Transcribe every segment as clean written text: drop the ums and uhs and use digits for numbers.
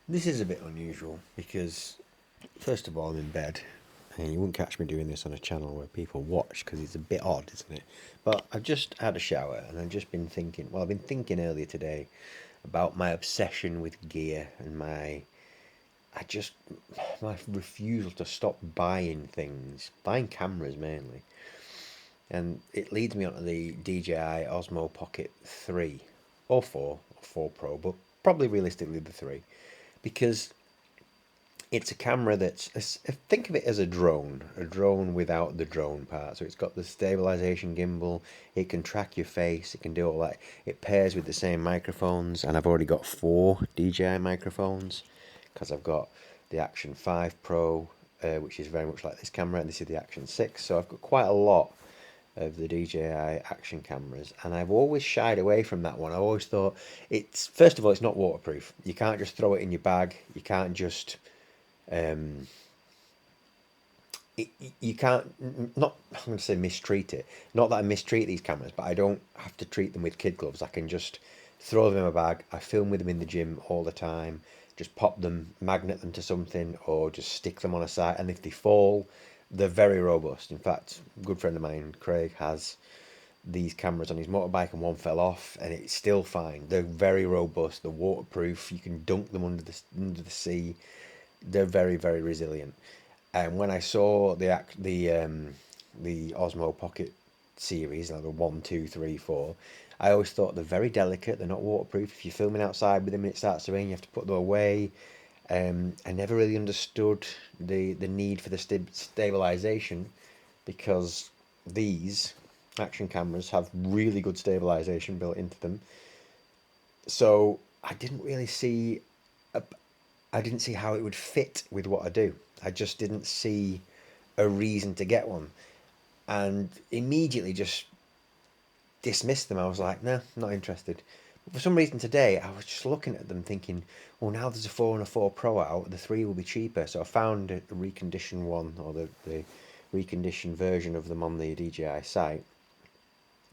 This is a bit unusual because, first of all, I'm in bed, and you wouldn't catch me doing this on a channel where people watch because it's a bit odd, isn't it? But I've just had a shower and I've just been thinking, well, I've been thinking earlier today about my obsession with gear and I just, my refusal to stop buying things, buying cameras mainly. And it leads me onto the DJI Osmo Pocket 3 or 4, or 4 Pro, but probably realistically the 3 because it's a camera that's think of it as a drone without the drone part. So it's got the stabilization gimbal, it can track your face, it can do all that. It pairs with the same microphones, and I've already got four DJI microphones because I've got the Action 5 Pro, which is very much like this camera, and this is the Action 6. So I've got quite a lot of the DJI action cameras, and I've always shied away from that one. I always thought it's, first of all, it's not waterproof. You can't just throw it in your bag. You can't just um, you can't, not, I'm going to say mistreat it. Not that I mistreat these cameras, but I don't have to treat them with kid gloves. I can just throw them in my bag. I film with them in the gym all the time. Just pop them, magnet them to something, or just stick them on a side. And if they fall, they're very robust. In fact, a good friend of mine, Craig, has these cameras on his motorbike, and one fell off, and it's still fine. They're very robust. They're waterproof. You can dunk them under the sea. They're very, very resilient. And when I saw the Osmo Pocket series, like the one, two, three, four, I always thought they're very delicate. They're not waterproof. If you're filming outside with them and it starts to rain, you have to put them away. I never really understood the need for the stabilization because these action cameras have really good stabilization built into them. So a, I didn't see how it would fit with what I do. I just didn't see a reason to get one, and immediately just dismissed them. I was like, no, not interested. But for some reason today, I was just looking at them thinking, well, now there's a 4 and a 4 Pro out, the 3 will be cheaper. So I found a reconditioned one, or the reconditioned version of them on the DJI site,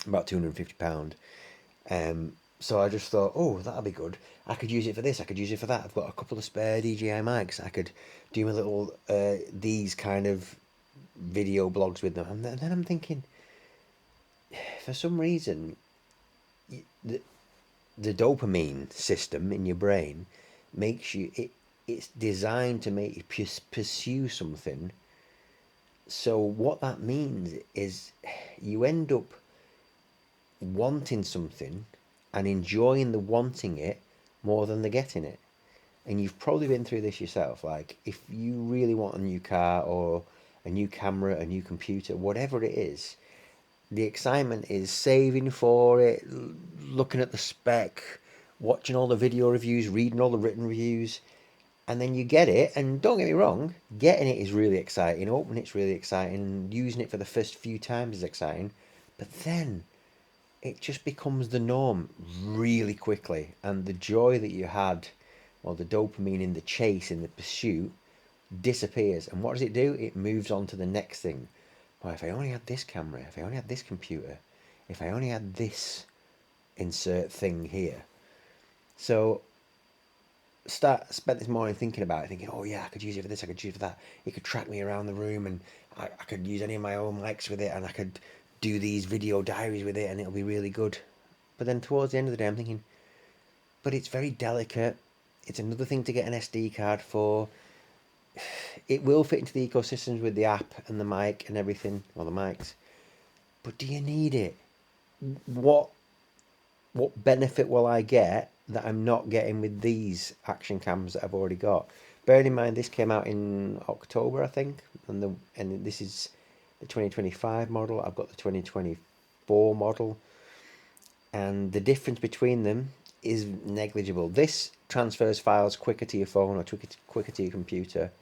about £250. So I just thought, oh, that'll be good. I could use it for this. I could use it for that. I've got a couple of spare DJI mics. I could do my little these kind of video blogs with them. And then I'm thinking, for some reason, the dopamine system in your brain makes you it's designed to make you pursue something. So what that means is you end up wanting something and enjoying the wanting it more than the getting it. And you've probably been through this yourself. Like, if you really want a new car or a new camera, a new computer, whatever it is, the excitement is saving for it, looking at the spec, watching all the video reviews, reading all the written reviews, and then you get it. And don't get me wrong, getting it is really exciting, opening it's really exciting, using it for the first few times is exciting, but then it just becomes the norm really quickly, and the joy that you had, or the dopamine in the chase, in the pursuit, disappears. And what does it do? It moves on to the next thing. Well, if I only had this camera, if I only had this computer, if I only had this insert thing here. So spent this morning thinking about it, thinking, oh yeah, I could use it for this, I could use it for that. It could track me around the room, and I could use any of my own mics with it, and I could do these video diaries with it, and it'll be really good. But then towards the end of the day, I'm thinking, but it's very delicate. It's another thing to get an SD card for. It will fit into the ecosystems with the app and the mic and everything, or the mics. But do you need it? What what benefit will I get that I'm not getting with these action cams that I've already got? Bearing in mind this came out in October, I think, and this is the 2025 model. I've got the 2024 model, and the difference between them is negligible. This transfers files quicker to your phone or quicker to your computer.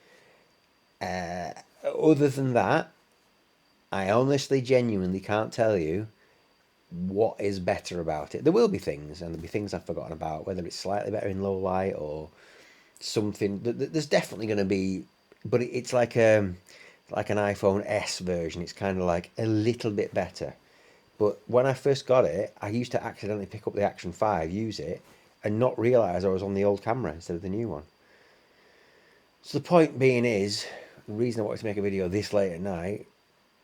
Other than that, I honestly, genuinely can't tell you what is better about it. There will be things, and there'll be things I've forgotten about, whether it's slightly better in low light or something. There's definitely going to be, but it's like an iPhone S version. It's kind of like a little bit better. But when I first got it, I used to accidentally pick up the Action 5, use it, and not realize I was on the old camera instead of the new one. So the point being is, the reason I wanted to make a video this late at night,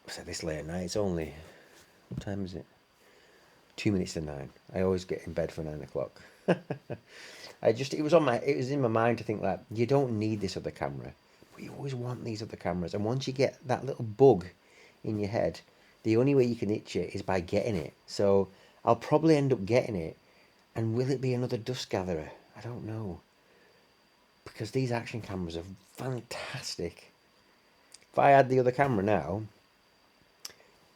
I said this late at night, it's only, what time is it? 2 minutes to 9. I always get in bed for 9 o'clock. It was in my mind to think that you don't need this other camera, but you always want these other cameras. And once you get that little bug in your head, the only way you can itch it is by getting it. So I'll probably end up getting it. And will it be another dust gatherer? I don't know. Because these action cameras are fantastic. If I had the other camera now,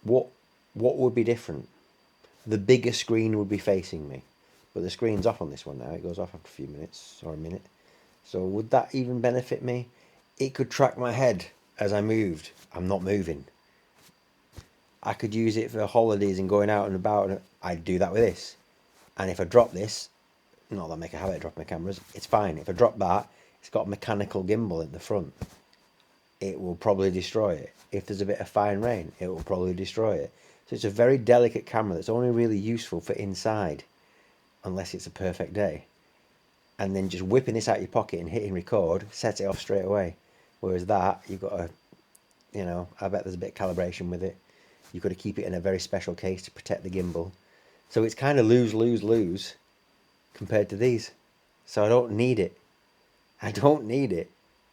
what what would be different? The bigger screen would be facing me. But the screen's off on this one now. It goes off after a few minutes or a minute. So would that even benefit me? It could track my head as I moved. I'm not moving. I could use it for holidays and going out and about. I'd do that with this. And if I drop this, not that I make a habit of dropping my cameras, it's fine. If I drop that, it's got a mechanical gimbal at the front. It will probably destroy it. If there's a bit of fine rain, it will probably destroy it. So it's a very delicate camera that's only really useful for inside, unless it's a perfect day. And then just whipping this out of your pocket and hitting record sets it off straight away. Whereas that, you've got to, I bet there's a bit of calibration with it. You've got to keep it in a very special case to protect the gimbal. So it's kind of lose, lose, lose compared to these. So I don't need it. I don't need it,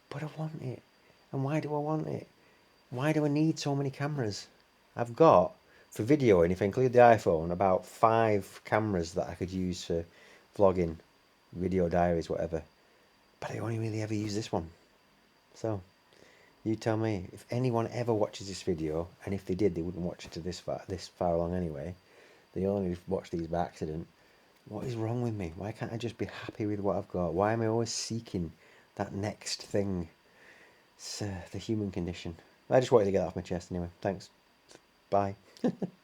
but I want it. And why do I want it? Why do I need so many cameras? I've got, for video, and if I include the iPhone, about 5 cameras that I could use for vlogging, video diaries, whatever. But I only really ever use this one. So, you tell me, if anyone ever watches this video, and if they did, they wouldn't watch it to this far along anyway. They only watch these by accident. What is wrong with me? Why can't I just be happy with what I've got? Why am I always seeking that next thing? It's the human condition. I just wanted to get that off my chest anyway. Thanks. Bye.